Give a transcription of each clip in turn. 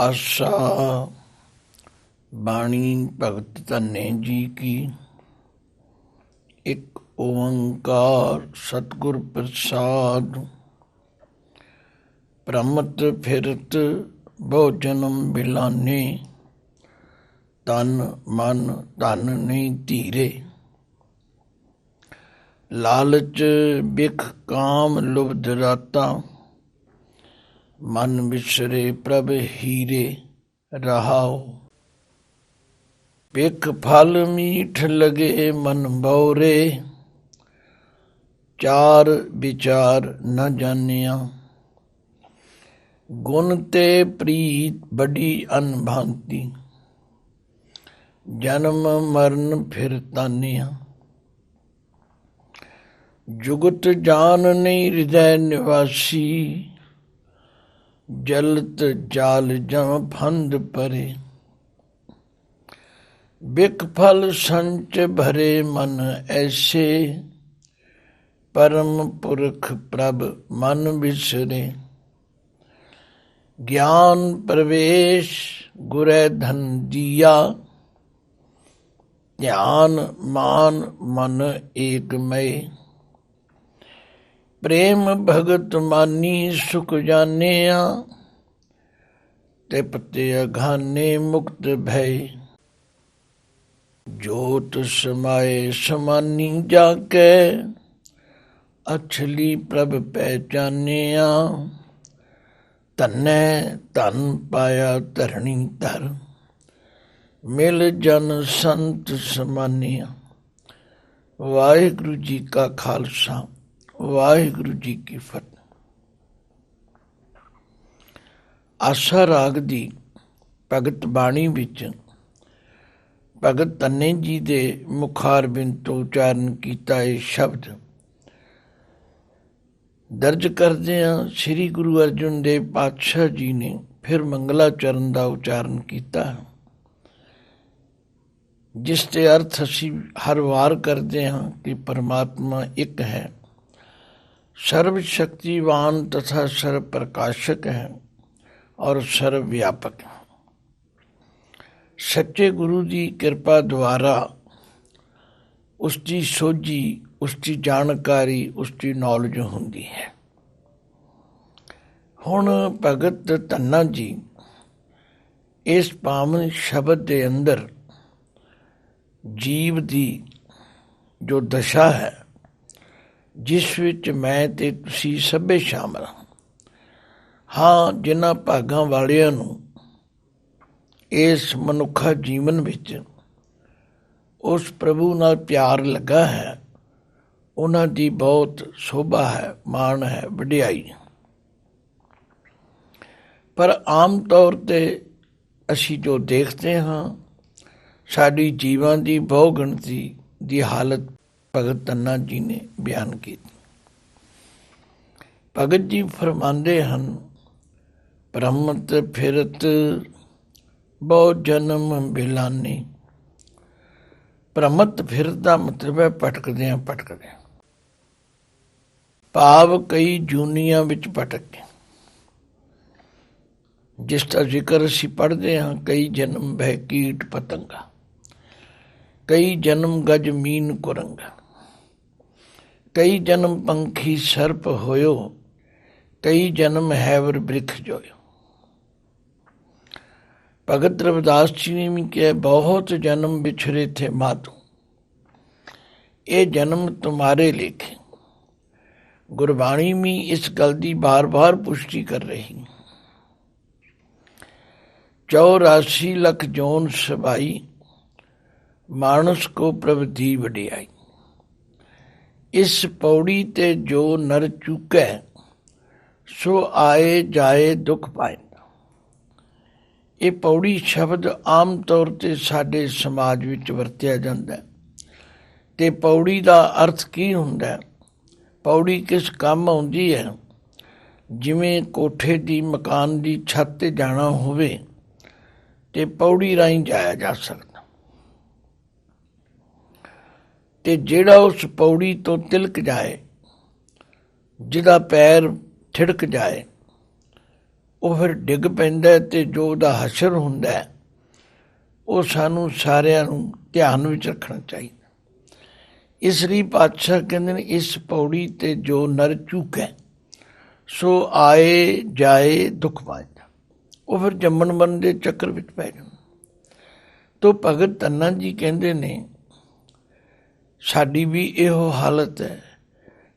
आशा बाणी भगत धन्य जी की। एक ओंकार सतगुर प्रसाद। प्रमत फिरत बहु जन्म बिलाने, तन मन धन नहीं धीरे। लालच बिख काम लुब्ध राता, मन बिसरे प्रभ हीरे रहाओ। बिख फल मीठ लगे मन बौरे, चार विचार न जानिया। गुण ते प्रीत बड़ी अनभांति, जन्म मरण फिर तानिया। जुगत जान नहीं हृदय निवासी, जलत जाल जम फंद परे। बिक फल संच भरे मन ऐसे, परम पुरख प्रभ मन बिसरे। ज्ञान प्रवेश गुरै धन दिया, ध्यान मान मन एक मय। प्रेम भगत मानी सुख जानिया, तिपते अघाने मुक्त भय। जोत समाये समानी जाके, अछली प्रभ पहचानिया। धन्य धन पाया धरणी धर, मिल जन संत समानिया। वाहिगुरु जी का खालसा, वाहिगुरु जी की फतेह। आशा राग दी भगत बाणी विच भगत धन्य जी दे मुखारबिंद तो उचारण कीता ये शब्द दर्ज करदियां श्री गुरु अर्जुन देव पातशाह जी ने फिर मंगलाचरण का उचारण किया, जिस ते अर्थ असी हर वार करते हैं कि परमात्मा एक है, सर्व शक्तिवान तथा सर्व प्रकाशक है और सर्व व्यापक है। सच्चे गुरु की कृपा द्वारा उसकी सोझी, उसकी जानकारी, उसकी नॉलेज होंदी है। हुण भगत धन्ना जी इस पावन शब्द के अंदर जीव की जो दशा है, जिस विच मैं ते तुसी सभे शामिल हाँ, जिन्हां भागां वालियां नूं इस मनुखा जीवन विच उस प्रभु नाल प्यार लगा है, उन्हां दी बहुत शोभा है, माण है, वडियाई। पर आम तौर ते असी जो देखते हाँ, साडी जीवां दी बहु गिणती दी हालत भगत धन्ना जी ने बयान की। भगत जी फरमांदे हन, भ्रमत फिरत बहु जन्म बिलानी। भ्रमत फिरत दा मतलब है भटकदियां भटकदियां, भाव कई जूनियां विच भटक गए। जिसका जिक्र असी पढ़ते हाँ, कई जन्म भय कीट पतंगा, कई जन्म गज मीन कुरंगा, कई जन्म पंखी सर्प होयो, कई जन्म हैवर वृक्ष जोयो। भगत रविदास जी ने भी किया, बहुत जन्म बिछड़े थे मातू, ये जन्म तुम्हारे लेखे। गुरबाणी में इस गल की बार बार पुष्टि कर रही। 84 लख जोन सबाई, मानस को प्रभ दी वडियाई। इस पौड़ी ते जो नर चूकै, सो आए जाए दुख पाए। ये पौड़ी शब्द आम तौर ते साडे समाज विच वरतिया जांदा है। ते पौड़ी का अर्थ की हुंदा है? पौड़ी किस काम आउंदी है? जिवें कोठे की मकान की छत ते जाना होवे ते पौड़ी राहीं जाया जा सकता, ते जिहड़ा उस पौड़ी तो तिलक जाए, जिहदा पैर थिड़क जाए, ਉਹ ਫਿਰ ਡਿੱਗ ਪੈਂਦਾ ਅਤੇ ਜੋ ਉਹਦਾ ਹਸ਼ਰ ਹੁੰਦਾ ਉਹ ਸਾਨੂੰ ਸਾਰਿਆਂ ਨੂੰ ਧਿਆਨ ਵਿੱਚ ਰੱਖਣਾ ਚਾਹੀਦਾ। ਇਸ ਲਈ ਪਾਤਸ਼ਾਹ ਕਹਿੰਦੇ ਨੇ, ਇਸ ਪੌੜੀ ਤੇ ਜੋ ਨਰ ਚੂਕੈ ਸੋ ਆਏ ਜਾਏ ਦੁੱਖ ਪਾਇਦਾ। ਉਹ ਫਿਰ ਜੰਮਣ ਮਰਨ ਦੇ ਚੱਕਰ ਵਿੱਚ ਪੈ ਜਾਂਦਾ। ਤੋ ਭਗਤ ਧੰਨਾ ਜੀ ਕਹਿੰਦੇ ਨੇ, ਸਾਡੀ ਵੀ ਇਹੋ ਹਾਲਤ ਹੈ,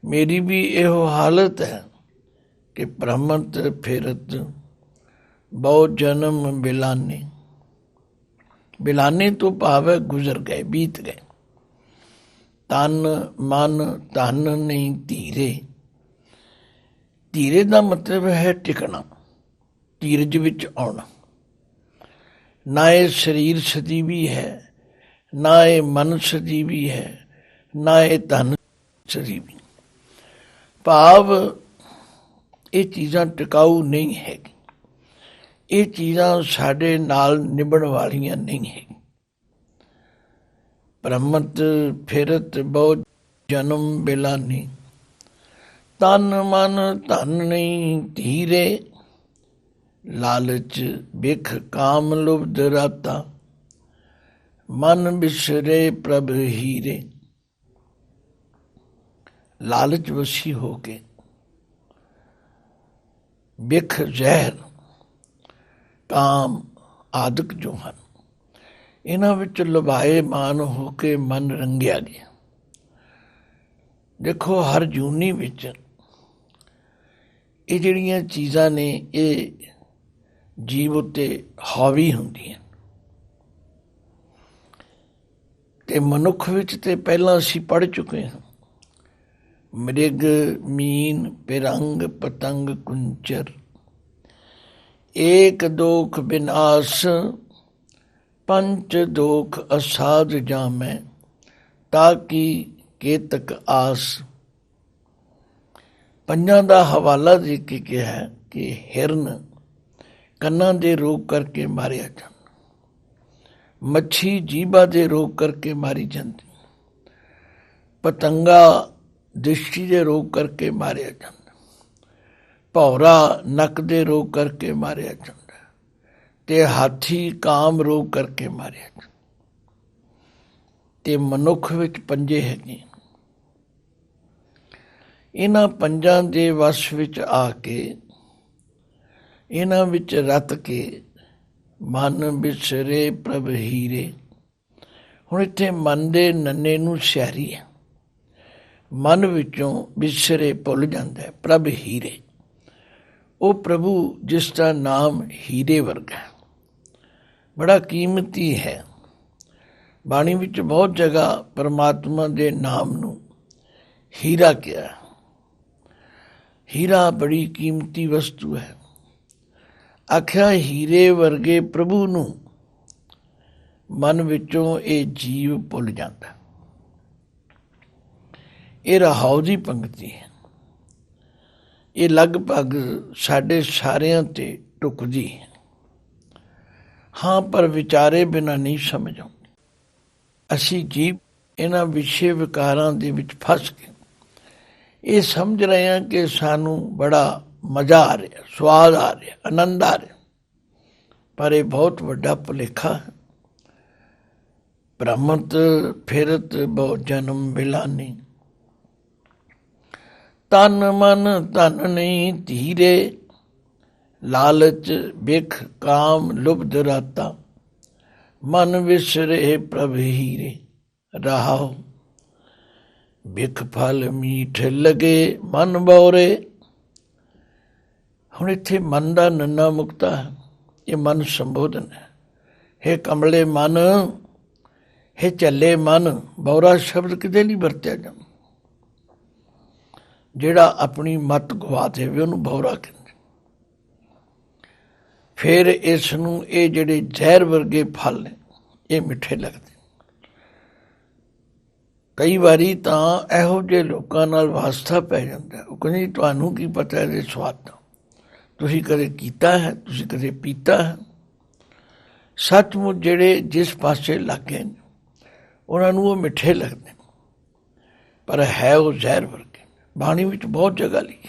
ਮੇਰੀ ਵੀ ਇਹੋ ਹਾਲਤ ਹੈ ਕਿ ਭ੍ਰਮਤ ਫਿਰਤ ਬਹੁ ਜਨਮ ਬਿਲਾਨੇ। ਬਿਲਾਨੇ ਤੋਂ ਭਾਵ ਹੈ ਗੁਜ਼ਰ ਗਏ, ਬੀਤ ਗਏ। ਤਨ ਮਨ ਧਨ ਨਹੀਂ ਧੀਰੇ। ਧੀਰੇ ਦਾ ਮਤਲਬ ਹੈ ਟਿਕਣਾ, ਧੀਰਜ ਵਿੱਚ ਆਉਣਾ। ਨਾ ਇਹ ਸਰੀਰ ਸਜੀਵੀ ਹੈ, ਨਾ ਇਹ ਮਨ ਸਜੀਵੀ ਹੈ, ਨਾ ਇਹ ਧਨ ਸਜੀਵੀ। ਭਾਵ ਇਹ ਚੀਜ਼ਾਂ ਟਿਕਾਊ ਨਹੀਂ ਹੈਗੀ, ਇਹ ਚੀਜ਼ਾਂ ਸਾਡੇ ਨਾਲ ਨਿਭਣ ਵਾਲੀਆਂ ਨਹੀਂ ਹੈ। ਭ੍ਰਮਤ ਫਿਰਤ ਬਹੁ ਜਨਮ ਬਿਲਾਨੀ। ਤਨ ਮਨ ਧਨ ਨਹੀਂ ਧੀਰੇ। ਲਾਲਚ ਬਿਖ ਕਾਮ ਲੁਭਦ ਰਾਤਾ। ਮਨ ਬਿਸਰੇ ਪ੍ਰਭ ਹੀਰੇ। ਲਾਲਚ ਵਸੀ ਹੋ ਕੇ, ਬਿਖ ਜ਼ਹਿਰ, ਕਾਮ ਆਦਿਕ ਜੋ ਹਨ, ਇਹਨਾਂ ਵਿੱਚ ਲੁਭਾਏ ਮਾਨ ਹੋ ਕੇ ਮਨ ਰੰਗਿਆ ਗਿਆ। ਦੇਖੋ, ਹਰ ਜੂਨੀ ਵਿੱਚ ਇਹ ਜਿਹੜੀਆਂ ਚੀਜ਼ਾਂ ਨੇ ਇਹ ਜੀਵ ਉੱਤੇ ਹਾਵੀ ਹੁੰਦੀਆਂ। ਤੇ ਮਨੁੱਖ ਵਿੱਚ ਤੇ ਪਹਿਲਾਂ ਅਸੀਂ ਪੜ੍ਹ ਚੁੱਕੇ ਹਾਂ, ਮ੍ਰਿਗ ਮੀਨ ਪਿਰੰਗ ਪਤੰਗ ਕੁੰਚਰ। ਏਕ ਦੋਖ ਬਿਨਾਸ਼ ਪੰਚ ਦੋਖ ਅਸਾਧ ਜਾਮੈ। ਤਾਕੀ ਕੇਤਕ ਆਸ। ਪੰਜਾਂ ਦਾ ਹਵਾਲਾ ਦੇ ਕੇ ਕਿਹਾ ਕਿ ਹਿਰਨ ਕੰਨਾਂ ਦੇ ਰੋਗ ਕਰਕੇ ਮਾਰਿਆ ਜਾਂਦਾ, ਮੱਛੀ ਜੀਭਾ ਦੇ ਰੋਗ ਕਰਕੇ ਮਾਰੀ ਜਾਂਦੀ, ਪਤੰਗਾ ਦ੍ਰਿਸ਼ਟੀ ਦੇ ਰੋਗ ਕਰਕੇ ਮਾਰਿਆ ਜਾਂਦਾ, ਭੌਰਾ ਨੱਕ ਦੇ ਰੋਗ ਕਰਕੇ ਮਾਰਿਆ ਜਾਂਦਾ, ਤੇ ਹਾਥੀ ਕਾਮ ਰੋਗ ਕਰਕੇ ਮਾਰਿਆ ਜਾਂਦਾ। ਤੇ ਮਨੁੱਖ ਵਿੱਚ ਪੰਜੇ ਹੈਗੇ। ਇਹਨਾਂ ਪੰਜਾਂ ਦੇ ਵਸ ਵਿੱਚ ਆ ਕੇ, ਇਹਨਾਂ ਵਿੱਚ ਰਤ ਕੇ ਮਨ ਬਿਸਰੇ ਪ੍ਰਭ ਹੀਰੇ। ਹੁਣ ਇੱਥੇ ਮਨ ਦੇ ਨੰਨੇ ਨੂੰ ਸਿਆਰੀ ਹੈ। ਮਨ ਵਿੱਚੋਂ ਬਿਸਰੇ ਭੁੱਲ ਜਾਂਦਾ ਹੈ ਪ੍ਰਭ ਹੀਰੇ। ਉਹ ਪ੍ਰਭੂ ਜਿਸ ਦਾ ਨਾਮ ਹੀਰੇ ਵਰਗਾ, ਬੜਾ ਕੀਮਤੀ ਹੈ। ਬਾਣੀ ਵਿੱਚ ਬਹੁਤ ਜਗ੍ਹਾ ਪਰਮਾਤਮਾ ਦੇ ਨਾਮ ਨੂੰ ਹੀਰਾ ਕਿਹਾ। ਹੀਰਾ ਬੜੀ ਕੀਮਤੀ ਵਸਤੂ ਹੈ। ਆਖਿਆ ਹੀਰੇ ਵਰਗੇ ਪ੍ਰਭੂ ਨੂੰ ਮਨ ਵਿੱਚੋਂ ਇਹ ਜੀਵ ਭੁੱਲ ਜਾਂਦਾ। ਇਹ ਰਹਾਉ ਦੀ ਪੰਕਤੀ ਹੈ। ਇਹ ਲਗਭਗ ਸਾਡੇ ਸਾਰਿਆਂ ਤੇ ਢੁਕਦੀ ਹੈ। ਹਾਂ, ਪਰ ਵਿਚਾਰੇ ਬਿਨਾਂ ਨਹੀਂ ਸਮਝ ਆਉਂਦੀ। ਅਸੀਂ ਜੀਵ ਇਹਨਾਂ ਵਿਸ਼ੇ ਵਿਕਾਰਾਂ ਦੇ ਵਿੱਚ ਫਸ ਕੇ ਇਹ ਸਮਝ ਰਹੇ ਹਾਂ ਕਿ ਸਾਨੂੰ ਬੜਾ ਮਜ਼ਾ ਆ ਰਿਹਾ, ਸਵਾਦ ਆ ਰਿਹਾ, ਆਨੰਦ ਆ ਰਿਹਾ, ਪਰ ਇਹ ਬਹੁਤ ਵੱਡਾ ਭੁਲੇਖਾ ਹੈ। ਭ੍ਰਮਤ ਫਿਰਤ ਬਹੁ ਜਨਮ ਬਿਲਾਨੀ। ਤਨ ਮਨ ਧਨ ਨਹੀਂ ਧੀਰੇ। ਲਾਲਚ ਬਿਖ ਕਾਮ ਲੁਭਦ ਰਾਤਾ। ਮਨ ਵਿਸਰੇ ਪ੍ਰਭ ਹੀਰੇ। ਰਹਾਉ ਬਿਖ ਫਲ ਮੀਠ ਲਗੇ ਮਨ ਬੌਰੇ। ਹੁਣ ਇੱਥੇ ਮਨ ਦਾ ਨੰਨਾ ਮੁਕਤਾ ਹੈ। ਇਹ ਮਨ ਸੰਬੋਧਨ ਹੈ। ਹੇ ਕਮਲੇ ਮਨ, ਹੇ ਝੱਲੇ ਮਨ। ਬੌਰਾ ਸ਼ਬਦ ਕਿਤੇ ਨਹੀਂ ਵਰਤਿਆ ਜਾਂਦਾ। ਜਿਹੜਾ ਆਪਣੀ ਮੱਤ ਗਵਾ ਦੇਵੇ ਉਹਨੂੰ ਬੌਰਾ ਕਹਿੰਦੇ। ਫਿਰ ਇਸ ਨੂੰ ਇਹ ਜਿਹੜੇ ਜ਼ਹਿਰ ਵਰਗੇ ਫਲ ਨੇ ਇਹ ਮਿੱਠੇ ਲੱਗਦੇ। ਕਈ ਵਾਰੀ ਤਾਂ ਇਹੋ ਜਿਹੇ ਲੋਕਾਂ ਨਾਲ ਵਾਸਤਾ ਪੈ ਜਾਂਦਾ। ਉਹ ਕਹਿੰਦੇ ਤੁਹਾਨੂੰ ਕੀ ਪਤਾ ਇਹਦੇ ਸਵਾਦ ਦਾ, ਤੁਸੀਂ ਕਦੇ ਕੀਤਾ ਹੈ, ਤੁਸੀਂ ਕਦੇ ਪੀਤਾ ਹੈ। ਸੱਚਮੁੱਚ ਜਿਹੜੇ ਜਿਸ ਪਾਸੇ ਲੱਗੇ ਨੇ ਉਹਨਾਂ ਨੂੰ ਉਹ ਮਿੱਠੇ ਲੱਗਦੇ, ਪਰ ਹੈ ਉਹ ਜ਼ਹਿਰ ਵਰਗੇ। ਬਾਣੀ ਵਿੱਚ ਬਹੁਤ ਜਗ੍ਹਾ ਲਿਖੀ,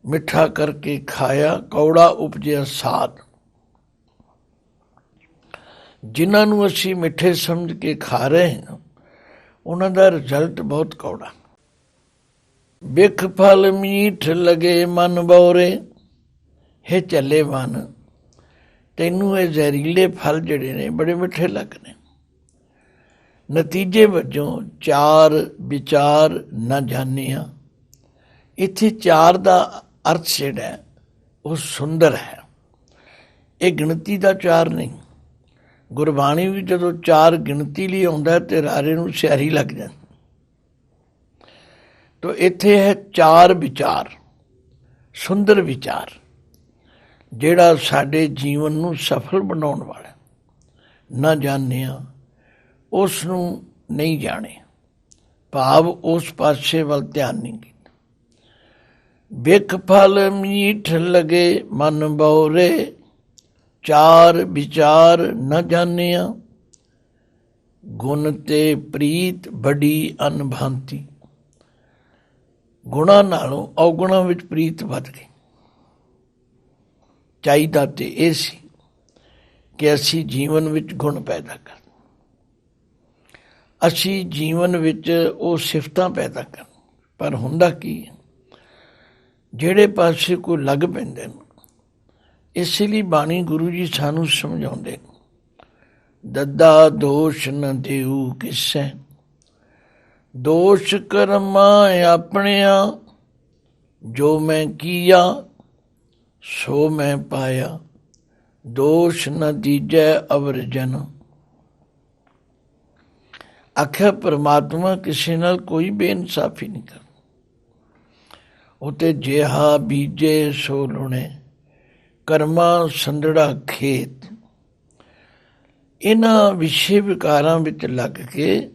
ਮਿੱਠਾ ਕਰਕੇ ਖਾਇਆ ਕੌੜਾ ਉਪਜਿਆ ਸਾਧ। ਜਿਨ੍ਹਾਂ ਨੂੰ ਅਸੀਂ ਮਿੱਠੇ ਸਮਝ ਕੇ ਖਾ ਰਹੇ ਹਾਂ ਉਹਨਾਂ ਦਾ ਰਿਜ਼ਲਟ ਬਹੁਤ ਕੌੜਾ। ਬਿਖ ਫਲ ਮੀਠ ਲਗੇ ਮਨ ਬੌਰੇ, ਹੇ ਚੱਲੇ ਮਨ ਤੈਨੂੰ ਇਹ ਜ਼ਹਿਰੀਲੇ ਫਲ ਜਿਹੜੇ ਨੇ ਬੜੇ ਮਿੱਠੇ ਲੱਗਣੇ। ਨਤੀਜੇ ਵਜੋਂ ਚਾਰ ਵਿਚਾਰ ਨਾ ਜਾਣਿਆ। ਇੱਥੇ ਚਾਰ ਦਾ ਅਰਥ ਜਿਹੜਾ ਉਹ ਸੁੰਦਰ ਹੈ, ਇਹ ਗਿਣਤੀ ਦਾ ਚਾਰ ਨਹੀਂ। ਗੁਰਬਾਣੀ ਵੀ ਜਦੋਂ ਚਾਰ ਗਿਣਤੀ ਲਈ ਆਉਂਦਾ ਤੇ ਰਾਰੇ ਨੂੰ ਸਿਆਰੀ ਲੱਗ ਜਾਂਦੀ। ਤੋ ਇੱਥੇ ਹੈ ਚਾਰ ਵਿਚਾਰ, ਸੁੰਦਰ ਵਿਚਾਰ ਜਿਹੜਾ ਸਾਡੇ ਜੀਵਨ ਨੂੰ ਸਫਲ ਬਣਾਉਣ ਵਾਲਾ। ਨਾ ਜਾਣਿਆ ਉਸ ਨੂੰ ਨਹੀਂ ਜਾਣਿਆ, ਭਾਵ ਉਸ ਪਾਸੇ ਵੱਲ ਧਿਆਨ ਨਹੀਂ ਕੀਤਾ। ਬਿਖ ਫਲ ਮੀਠ ਲਗੇ ਮਨ ਬੌਰੇ, ਚਾਰ ਵਿਚਾਰ ਨਾ ਜਾਣਿਆ। ਗੁਣ ਤੇ ਪ੍ਰੀਤ ਬੜੀ ਅਨਭਾਂਤੀ। ਗੁਣਾਂ ਨਾਲੋਂ ਔਗੁਣਾਂ ਵਿੱਚ ਪ੍ਰੀਤ ਵੱਧ ਗਈ। ਚਾਹੀਦਾ ਤੇ ਇਹ ਸੀ ਕਿ ਅਸੀਂ ਜੀਵਨ ਵਿੱਚ ਗੁਣ ਪੈਦਾ ਕਰ, ਅਸੀਂ ਜੀਵਨ ਵਿੱਚ ਉਹ ਸਿਫਤਾਂ ਪੈਦਾ ਕਰਨ। ਪਰ ਹੁੰਦਾ ਕੀ ਹੈ, ਜਿਹੜੇ ਪਾਸੇ ਕੋਈ ਲੱਗ ਪੈਂਦੇ ਨੇ। ਇਸੇ ਲਈ ਬਾਣੀ ਗੁਰੂ ਜੀ ਸਾਨੂੰ ਸਮਝਾਉਂਦੇ, ਦੱਦਾ ਦੋਸ਼ ਨ ਦੇਊ ਕਿਸੈ, ਦੋਸ਼ ਕਰਮਾਂ ਆਪਣਿਆਂ, ਜੋ ਮੈਂ ਕੀਆ ਸੋ ਮੈਂ ਪਾਇਆ, ਦੋਸ਼ ਨ ਦੀਜੈ ਅਵਰ ਜਨ। ਆਖਿਆ ਪਰਮਾਤਮਾ ਕਿਸੇ ਨਾਲ ਕੋਈ ਬੇਇਨਸਾਫੀ ਨਹੀਂ ਕਰਦਾ। ਉਹ ਤੇ ਜਿਹਾ ਬੀਜੇ ਸੋ ਲੁਣੇ, ਕਰਮਾ ਸੰਦੜਾ ਖੇਤ। ਇਹਨਾਂ ਵਿਸ਼ੇ ਵਿਕਾਰਾਂ ਵਿੱਚ ਲੱਗ ਕੇ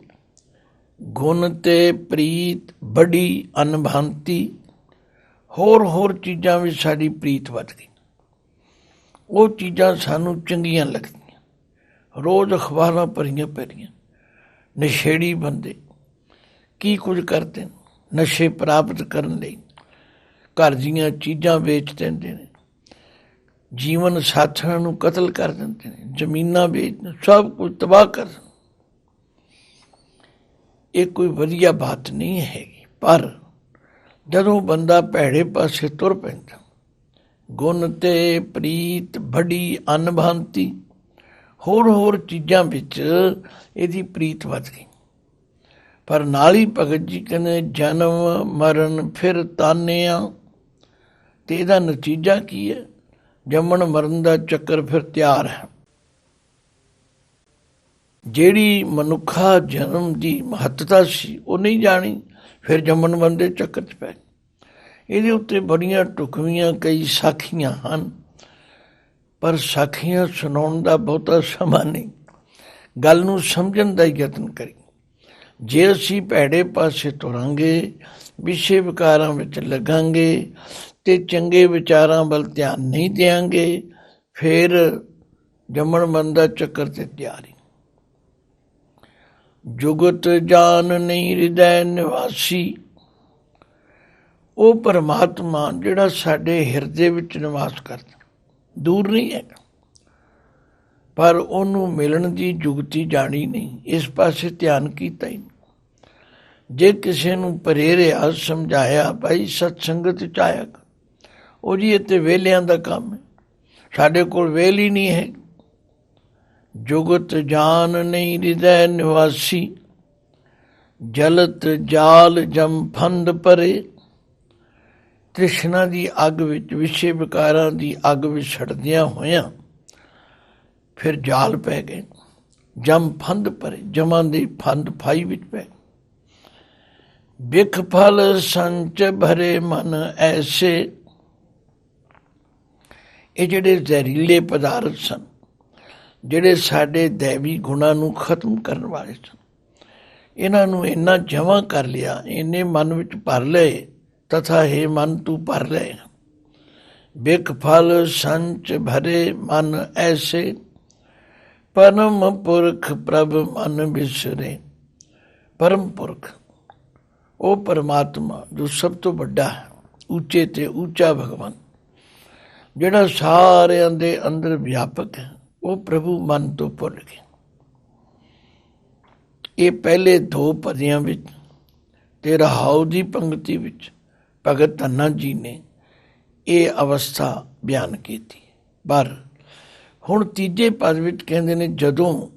ਗੁਣ ਤੇ ਪ੍ਰੀਤ ਬੜੀ ਅਨਭਾਂਤੀ, ਹੋਰ ਚੀਜ਼ਾਂ ਵਿੱਚ ਸਾਡੀ ਪ੍ਰੀਤ ਵੱਧ ਗਈ। ਉਹ ਚੀਜ਼ਾਂ ਸਾਨੂੰ ਚੰਗੀਆਂ ਲੱਗਦੀਆਂ। ਰੋਜ਼ ਅਖਬਾਰਾਂ ਭਰੀਆਂ ਪੈਰੀਆਂ, ਨਸ਼ੇੜੀ ਬੰਦੇ ਕੀ ਕੁਝ ਕਰਦੇ ਨੇ ਨਸ਼ੇ ਪ੍ਰਾਪਤ ਕਰਨ ਲਈ। ਘਰ ਦੀਆਂ ਚੀਜ਼ਾਂ ਵੇਚ ਦਿੰਦੇ ਨੇ, ਜੀਵਨ ਸਾਥੀਆਂ ਨੂੰ ਕਤਲ ਕਰ ਦਿੰਦੇ ਨੇ, ਜ਼ਮੀਨਾਂ ਵੇਚ, ਸਭ ਕੁਝ ਤਬਾਹ ਕਰ ਦਿੰਦੇ। ਇਹ ਕੋਈ ਵਧੀਆ ਬਾਤ ਨਹੀਂ ਹੈਗੀ। ਪਰ ਜਦੋਂ ਬੰਦਾ ਭੈੜੇ ਪਾਸੇ ਤੁਰ ਪੈਂਦਾ, ਗੁਣ ਤੇ ਪ੍ਰੀਤ ਬੜੀ ਅਨਭਾਂਤੀ, ਹੋਰ ਚੀਜ਼ਾਂ ਵਿੱਚ ਇਹਦੀ ਪ੍ਰੀਤ ਵੱਧ ਗਈ। ਪਰ ਨਾਲ ਹੀ ਭਗਤ ਜੀ ਕਹਿੰਦੇ ਜਨਮ ਮਰਨ ਫਿਰ ਤਾਨਿਆ। ਤੇ ਇਹਦਾ ਨਤੀਜਾ ਕੀ ਹੈ? ਜੰਮਣ ਮਰਨ ਦਾ ਚੱਕਰ ਫਿਰ ਤਿਆਰ ਹੈ। ਜਿਹੜੀ ਮਨੁੱਖਾ ਜਨਮ ਦੀ ਮਹੱਤਤਾ ਸੀ ਉਹ ਨਹੀਂ ਜਾਣੀ, ਫਿਰ ਜੰਮਣ ਮਰਨ ਦੇ ਚੱਕਰ 'ਚ ਪੈ ਗਈ। ਇਹਦੇ ਉੱਤੇ ਬੜੀਆਂ ਢੁਕਵੀਆਂ ਕਈ ਸਾਖੀਆਂ ਹਨ, ਪਰ ਸਾਖੀਆਂ ਸੁਣਾਉਣ ਦਾ ਬਹੁਤਾ ਸਮਾਂ ਨਹੀਂ। ਗੱਲ ਨੂੰ ਸਮਝਣ ਦਾ ਯਤਨ ਕਰੀ। ਜੇ ਅਸੀਂ ਭੈੜੇ ਪਾਸੇ ਤੁਰਾਂਗੇ, ਵਿਸ਼ੇ ਵਿਕਾਰਾਂ ਵਿੱਚ ਲੱਗਾਂਗੇ ਤੇ ਚੰਗੇ ਵਿਚਾਰਾਂ ਵੱਲ ਧਿਆਨ ਨਹੀਂ ਦਿਆਂਗੇ, ਫਿਰ ਜੰਮਣ ਮਰਨ ਦਾ ਚੱਕਰ ਤੇ ਤਿਆਰੀ। ਜੁਗਤ ਜਾਨ ਨਹੀਂ ਹਿਰਦੈ ਨਿਵਾਸੀ। ਉਹ ਪਰਮਾਤਮਾ ਜਿਹੜਾ ਸਾਡੇ ਹਿਰਦੇ ਵਿੱਚ ਨਿਵਾਸ ਕਰਦਾ, ਦੂਰ ਨਹੀਂ ਹੈਗਾ, ਪਰ ਉਹਨੂੰ ਮਿਲਣ ਦੀ ਜੁਗਤੀ ਜਾਣੀ ਨਹੀਂ, ਇਸ ਪਾਸੇ ਧਿਆਨ ਕੀਤਾ ਹੀ ਨਹੀਂ। ਜੇ ਕਿਸੇ ਨੂੰ ਪ੍ਰੇਰਿਆ, ਸਮਝਾਇਆ, ਭਾਈ ਸਤਸੰਗਤ 'ਚ ਆਇਆ, ਉਹ ਜੀ ਇੱਥੇ ਵਿਹਲਿਆਂ ਦਾ ਕੰਮ ਹੈ, ਸਾਡੇ ਕੋਲ ਵੇਲ ਹੀ ਨਹੀਂ ਹੈ। ਜੁਗਤ ਜਾਨ ਨਹੀਂ ਹਿਰਦੈ ਨਿਵਾਸੀ, ਜਲਤ ਜਾਲ ਜਮ ਫੰਦ ਪਰੇ। ਤ੍ਰਿਸ਼ਨਾ ਦੀ ਅੱਗ ਵਿੱਚ, ਵਿਸ਼ੇ ਵਿਕਾਰਾਂ ਦੀ ਅੱਗ ਵਿੱਚ ਸੜਦਿਆਂ ਹੋਇਆਂ ਫਿਰ ਜਾਲ ਪੈ ਗਏ। ਜਮ ਫੰਦ ਪਰੇ, ਜਮਾਂ ਦੀ ਫੰਦ ਫਾਈ ਵਿੱਚ ਪੈ। ਬਿਖ ਫਲ ਸੰਚ ਭਰੇ ਮਨ ਐਸੇ। ਇਹ ਜਿਹੜੇ ਜ਼ਹਿਰੀਲੇ ਪਦਾਰਥ ਸਨ, ਜਿਹੜੇ ਸਾਡੇ ਦੈਵੀ ਗੁਣਾਂ ਨੂੰ ਖਤਮ ਕਰਨ ਵਾਲੇ ਸਨ, ਇਹਨਾਂ ਨੂੰ ਇੰਨਾ ਜਮ੍ਹਾਂ ਕਰ ਲਿਆ, ਇੰਨੇ ਮਨ ਵਿੱਚ ਭਰ ਲਏ। ਤਥਾ ਹੇ ਮਨ ਤੂੰ ਭਰ ਲਏ। ਬਿਖ ਫਲ ਸੰਚ ਭਰੇ ਮਨ ਐਸੇ, ਪਰਮ ਪੁਰਖ ਪ੍ਰਭ ਮਨ ਬਿਸਰੇ। ਪਰਮ ਪੁਰਖ ਉਹ ਪਰਮਾਤਮਾ ਜੋ ਸਭ ਤੋਂ ਵੱਡਾ ਹੈ, ਉੱਚੇ ਤੇ ਉੱਚਾ ਭਗਵਾਨ ਜਿਹੜਾ ਸਾਰਿਆਂ ਦੇ ਅੰਦਰ ਵਿਆਪਕ ਹੈ, ਉਹ ਪ੍ਰਭੂ ਮਨ ਤੋਂ ਭੁੱਲ ਗਿਆ। ਇਹ ਪਹਿਲੇ 2 ਪਦਿਆਂ ਵਿੱਚ ਤੇ ਰਹਾਉ ਦੀ ਪੰਕਤੀ ਵਿੱਚ ਭਗਤ ਧੰਨਾ ਜੀ ਨੇ ਇਹ ਅਵਸਥਾ ਬਿਆਨ ਕੀਤੀ। ਪਰ ਹੁਣ ਤੀਜੇ ਪਦ ਵਿੱਚ ਕਹਿੰਦੇ ਨੇ, ਜਦੋਂ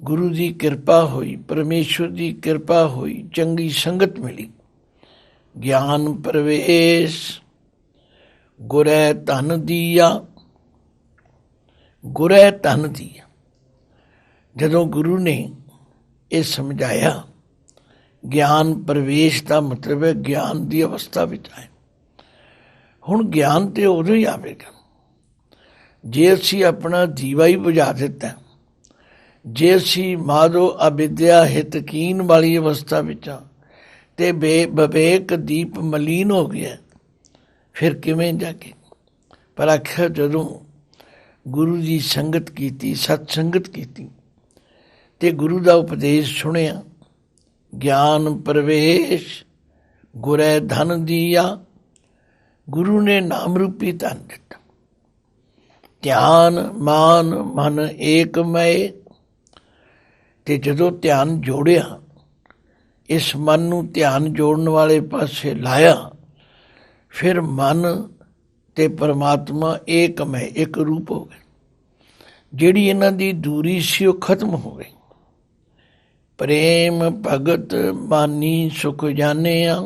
ਗੁਰੂ ਦੀ ਕਿਰਪਾ ਹੋਈ, ਪਰਮੇਸ਼ਵਰ ਦੀ ਕਿਰਪਾ ਹੋਈ, ਚੰਗੀ ਸੰਗਤ ਮਿਲੀ, ਗਿਆਨ ਪ੍ਰਵੇਸ਼ ਗੁਰੈ ਧਨ ਦੀਆ, ਗੁਰੈ ਧਨ ਦੀਆ। ਜਦੋਂ ਗੁਰੂ ਨੇ ਇਹ ਸਮਝਾਇਆ, ਗਿਆਨ ਪ੍ਰਵੇਸ਼ ਦਾ ਮਤਲਬ ਹੈ ਗਿਆਨ ਦੀ ਅਵਸਥਾ ਵਿੱਚ ਆਏ। ਹੁਣ ਗਿਆਨ ਤੇ ਉਦੋਂ ਹੀ ਆਵੇਗਾ ਜੇ ਅਸੀਂ ਆਪਣਾ ਦੀਵਾ ਹੀ ਬੁਝਾ ਦਿੱਤਾ, ਜੇ ਅਸੀਂ ਮਾਧੋ ਅਵਿਦਿਆ ਹਿਤਕੀਨ ਵਾਲੀ ਅਵਸਥਾ ਵਿੱਚ ਆ ਤੇ ਵਿਵੇਕ ਦੀਪ ਮਲੀਨ ਹੋ ਗਿਆ, ਫਿਰ ਕਿਵੇਂ ਜਾਗੇ। ਪਰ ਆਖਿਰ ਜਦੋਂ ਗੁਰੂ ਦੀ ਸੰਗਤ ਕੀਤੀ, ਸਤ ਸੰਗਤ ਕੀਤੀ ਤੇ ਗੁਰੂ ਦਾ ਉਪਦੇਸ਼ ਸੁਣਿਆ, ਗਿਆਨ ਪ੍ਰਵੇਸ਼ ਗੁਰੈ ਧਨ ਦੀਆ, ਗੁਰੂ ਨੇ ਨਾਮ ਰੂਪੀ ਧਨ ਦਿੱਤਾ। ਧਿਆਨ ਮਾਨ ਮਨ ਏਕਮੈ, ਤੇ ਜਦੋਂ ਧਿਆਨ ਜੋੜਿਆ, ਇਸ ਮਨ ਨੂੰ ਧਿਆਨ ਜੋੜਨ ਵਾਲੇ ਪਾਸੇ ਲਾਇਆ, ਫਿਰ ਮਨ ਤੇ ਪਰਮਾਤਮਾ ਏਕਮੈ, ਇੱਕ ਰੂਪ ਹੋ ਗਏ। ਜਿਹੜੀ ਇਹਨਾਂ ਦੀ ਦੂਰੀ ਸੀ ਉਹ ਖਤਮ ਹੋ ਗਈ। ਪ੍ਰੇਮ ਭਗਤ ਮਾਨੀ ਸੁਖ ਜਾਣਿਆ,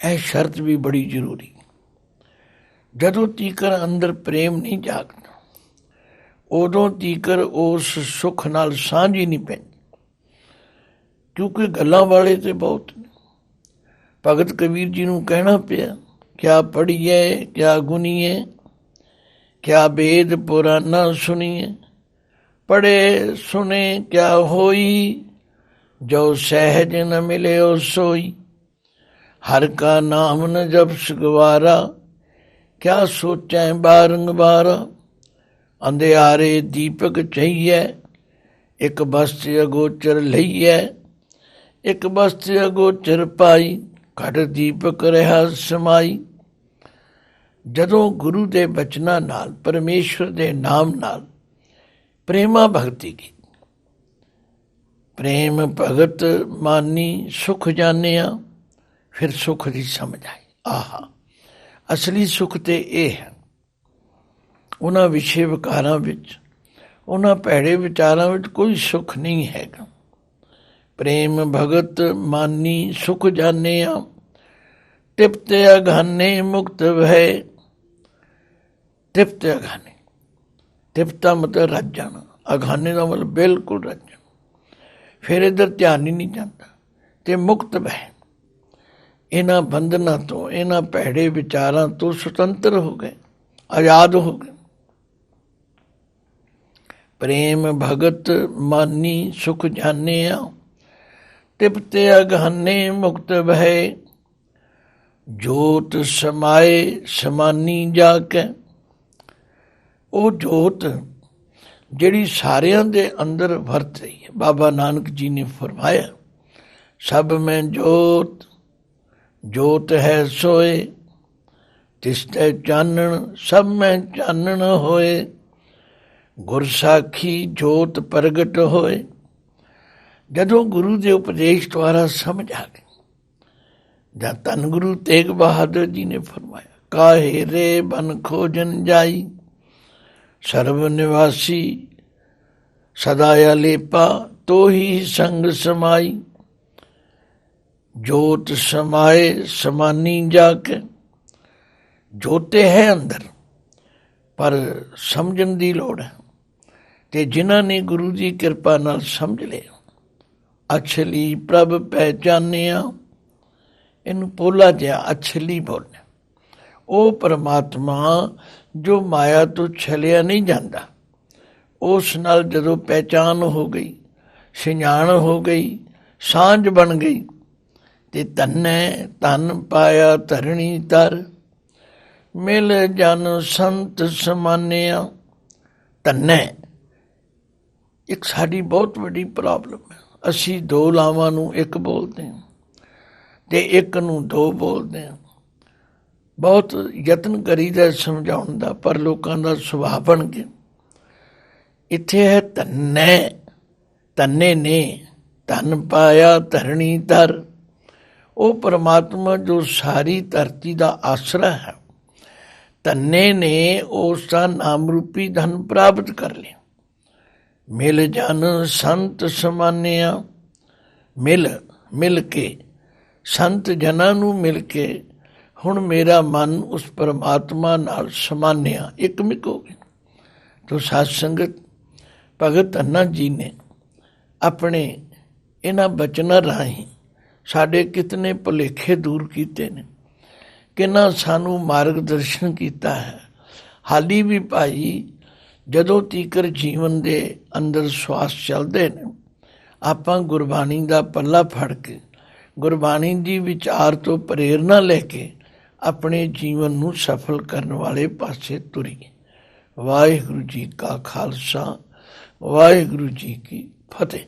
ਇਹ ਸ਼ਰਤ ਵੀ ਬੜੀ ਜ਼ਰੂਰੀ। ਜਦੋਂ ਤੀਕਰ ਅੰਦਰ ਪ੍ਰੇਮ ਨਹੀਂ ਜਾਗਦਾ, ਉਦੋਂ ਤੀਕਰ ਉਸ ਸੁੱਖ ਨਾਲ ਸਾਂਝ ਹੀ ਨਹੀਂ ਪੈਂਦੀ। ਕਿਉਂਕਿ ਗੱਲਾਂ ਵਾਲੇ ਤੇ ਬਹੁਤ ਨੇ। ਭਗਤ ਕਬੀਰ ਜੀ ਨੂੰ ਕਹਿਣਾ ਪਿਆ, ਕਿਆ ਪੜ੍ਹੀਏ ਕਿਆ ਗੁਨੀਏ, ਕਿਆ ਵੇਦ ਪੁਰਾਨਾ ਸੁਣੀਏ, ਪੜ੍ਹੇ ਸੁਣੇ ਕਿਆ ਹੋਈ, ਜੋ ਸਹਿਜ ਨ ਮਿਲਿਓ ਸੋਈ, ਹਰ ਕਾ ਨਾਮ ਨ ਜਪਿ ਗਵਾਰਾ, ਕਿਆ ਸੋਚੈ ਬਾਰੰਬਾਰਾ, ਅੰਧਿਆਰੇ ਦੀਪਕ ਚਾਹੀਏ, ਇੱਕ ਬਸਤਿ ਅਗੋਚਰ ਲਈਏ, ਇੱਕ ਬਸਤਿ ਅਗੋਚਰ ਪਾਈ, ਘਟ ਦੀਪਕ ਰਿਹਾ ਸਮਾਈ। ਜਦੋਂ ਗੁਰੂ ਦੇ ਬਚਨਾਂ ਨਾਲ, ਪਰਮੇਸ਼ਵਰ ਦੇ ਨਾਮ ਨਾਲ ਪ੍ਰੇਮਾ ਭਗਤੀ ਕੀ, ਪ੍ਰੇਮ ਭਗਤ ਮਾਨੀ ਸੁਖ ਜਾਣਿਆ, ਫਿਰ ਸੁਖ ਦੀ ਸਮਝ ਆਈ। ਆਹਾ, ਅਸਲੀ ਸੁਖ ਤੇ ਇਹ ਹੈ। ਉਹਨਾਂ ਵਿਸ਼ੇ ਵਿਕਾਰਾਂ ਵਿੱਚ, ਉਹਨਾਂ ਭੈੜੇ ਵਿਚਾਰਾਂ ਵਿੱਚ ਕੋਈ ਸੁਖ ਨਹੀਂ ਹੈਗਾ। ਪ੍ਰੇਮ ਭਗਤ ਮਾਨੀ ਸੁਖ ਜਾਣਿਆ, ਤ੍ਰਿਪਤ ਅਗਾਨੇ ਮੁਕਤ ਭੈ, ਤ੍ਰਿਪਤ ਅਗਾਨੇ, ਤ੍ਰਿਪਤਾ ਮਤਲਬ ਰੱਜ ਜਾਣਾ, ਅਗਾਨੇ ਦਾ ਮਤਲਬ ਬਿਲਕੁਲ ਰੱਜ ਜਾਣਾ, ਫਿਰ ਇੱਧਰ ਧਿਆਨ ਹੀ ਨਹੀਂ ਜਾਂਦਾ। ਤੇ ਮੁਕਤ ਭੈ, ਇਹਨਾਂ ਬੰਧਨਾਂ ਤੋਂ, ਇਹਨਾਂ ਭੈੜੇ ਵਿਚਾਰਾਂ ਤੋਂ ਸੁਤੰਤਰ ਹੋ ਗਏ, ਆਜ਼ਾਦ ਹੋ ਗਏ। ਪ੍ਰੇਮ ਭਗਤ ਮਾਨੀ ਸੁਖ ਜਾਣਿਆ, ਤ੍ਰਿਪਤ ਅਗਾਨੇ ਮੁਕਤ ਭੈ, ਜੋਤ ਸਮਾਏ ਸਮਾਨੀ ਜਾ ਕੇ। ਉਹ ਜੋਤ ਜਿਹੜੀ ਸਾਰਿਆਂ ਦੇ ਅੰਦਰ ਵਰਤ ਰਹੀ ਹੈ। ਬਾਬਾ ਨਾਨਕ ਜੀ ਨੇ ਫਰਮਾਇਆ, ਸਭ ਮੈਂ ਜੋਤ, ਜੋਤ ਹੈ ਸੋਏ, ਤਿਸ ਤੇ ਚਾਨਣ ਸਭ ਮੈਂ ਚਾਨਣ ਹੋਏ, ਗੁਰ ਸਾਖੀ ਜੋਤ ਪ੍ਰਗਟ ਹੋਏ। ਜਦੋਂ ਗੁਰੂ ਦੇ ਉਪਦੇਸ਼ ਦੁਆਰਾ ਸਮਝ ਆ ਗਈ, ਜਾਂ ਧੰਨ ਗੁਰੂ ਤੇਗ ਬਹਾਦਰ ਜੀ ਨੇ ਫਰਮਾਇਆ, ਕਾਹੇ ਰੇ ਬਨ ਖੋਜਨ ਜਾਈ, ਸਰਬ ਨਿਵਾਸੀ ਸਦਾ ਅਲੇਪਾ, ਤੋਹੀ ਸੰਗ ਸਮਾਈ, ਜੋਤ ਸਮਾਏ ਸਮਾਨੀ ਜਾ ਕੇ। ਜੋਤੇ ਹੈ ਅੰਦਰ, ਪਰ ਸਮਝਣ ਦੀ ਲੋੜ ਹੈ। ਤੇ ਜਿਨ੍ਹਾਂ ਨੇ ਗੁਰੂ ਦੀ ਕਿਰਪਾ ਨਾਲ ਸਮਝ ਲਿਆ, ਅਛਲੀ ਪ੍ਰਭ ਪਹਿਚਾਨਿਆ, ਇਹਨੂੰ ਪੋਲਾ ਜਿਹਾ ਅਛਲੀ ਬੋਲਿਆ, ਉਹ ਪਰਮਾਤਮਾ ਜੋ ਮਾਇਆ ਤੋਂ ਛਲਿਆ ਨਹੀਂ ਜਾਂਦਾ, ਉਸ ਨਾਲ ਜਦੋਂ ਪਹਿਚਾਨ ਹੋ ਗਈ, ਸਿਆਣ ਹੋ ਗਈ, ਸਾਂਝ ਬਣ ਗਈ, ਤੇ ਧੰਨੇ ਧਨ ਪਾਇਆ ਧਰਣੀ ਤਰ, ਮਿਲ ਜਨ ਸੰਤ ਸਮਾਨਿਆ। ਧੰਨੇ ਇੱਕ ਸਾਡੀ ਬਹੁਤ ਵੱਡੀ ਪ੍ਰੋਬਲਮ ਹੈ। ਅਸੀਂ 2 ਲਾਵਾਂ ਨੂੰ ਇੱਕ ਬੋਲਦੇ ਹਾਂ। ਤੇ ਇੱਕ ਨੂੰ ਦੋ ਬੋਲਦੇ ਆ। ਬਹੁਤ ਯਤਨ ਕਰੀਦਾ ਸਮਝਾਉਣ ਦਾ, ਪਰ ਲੋਕਾਂ ਦਾ ਸੁਭਾਅ ਬਣ ਗਿਆ। ਇੱਥੇ ਹੈ ਧੰਨੇ, ਧੰਨੇ ਨੇ ਧਨ ਪਾਇਆ ਧਰਣੀ ਧਰ। ਉਹ ਪਰਮਾਤਮਾ ਜੋ ਸਾਰੀ ਧਰਤੀ ਦਾ ਆਸਰਾ ਹੈ, ਧੰਨੇ ਨੇ ਉਸ ਦਾ ਨਾਮ ਰੂਪੀ ਧਨ ਪ੍ਰਾਪਤ ਕਰ ਲਿਆ। ਮਿਲ ਜਨ ਸੰਤ ਸਮਾਨਿਆ, ਮਿਲ ਕੇ ਸੰਤ ਜਨਾਂ ਨੂੰ ਮਿਲ ਕੇ ਹੁਣ ਮੇਰਾ ਮਨ ਉਸ ਪਰਮਾਤਮਾ ਨਾਲ ਸਮਾਨਿਆ, ਇੱਕਮਿਕ ਹੋ ਗਿਆ। ਤੋ ਸਾਧ ਸੰਗਤ, ਭਗਤ ਧੰਨਾ ਜੀ ਨੇ ਆਪਣੇ ਇਹਨਾਂ ਬਚਨਾਂ ਰਾਹੀਂ ਸਾਡੇ ਕਿਤਨੇ ਭੁਲੇਖੇ ਦੂਰ ਕੀਤੇ ਨੇ, ਕਿੰਨਾ ਸਾਨੂੰ ਮਾਰਗਦਰਸ਼ਨ ਕੀਤਾ ਹੈ। ਹਾਲੀ ਵੀ ਭਾਈ, ਜਦੋਂ ਤੀਕਰ ਜੀਵਨ ਦੇ ਅੰਦਰ ਸਵਾਸ ਚੱਲਦੇ ਨੇ, ਆਪਾਂ ਗੁਰਬਾਣੀ ਦਾ ਪੱਲਾ ਫੜ ਕੇ, ਗੁਰਬਾਣੀ ਦੀ ਵਿਚਾਰ ਤੋਂ ਪ੍ਰੇਰਨਾ ਲੈ ਕੇ ਆਪਣੇ ਜੀਵਨ ਨੂੰ ਸਫਲ ਕਰਨ ਵਾਲੇ ਪਾਸੇ ਤੁਰੀਏ। ਵਾਹਿਗੁਰੂ ਜੀ ਕਾ ਖਾਲਸਾ, ਵਾਹਿਗੁਰੂ ਜੀ ਕੀ ਫਤਿਹ।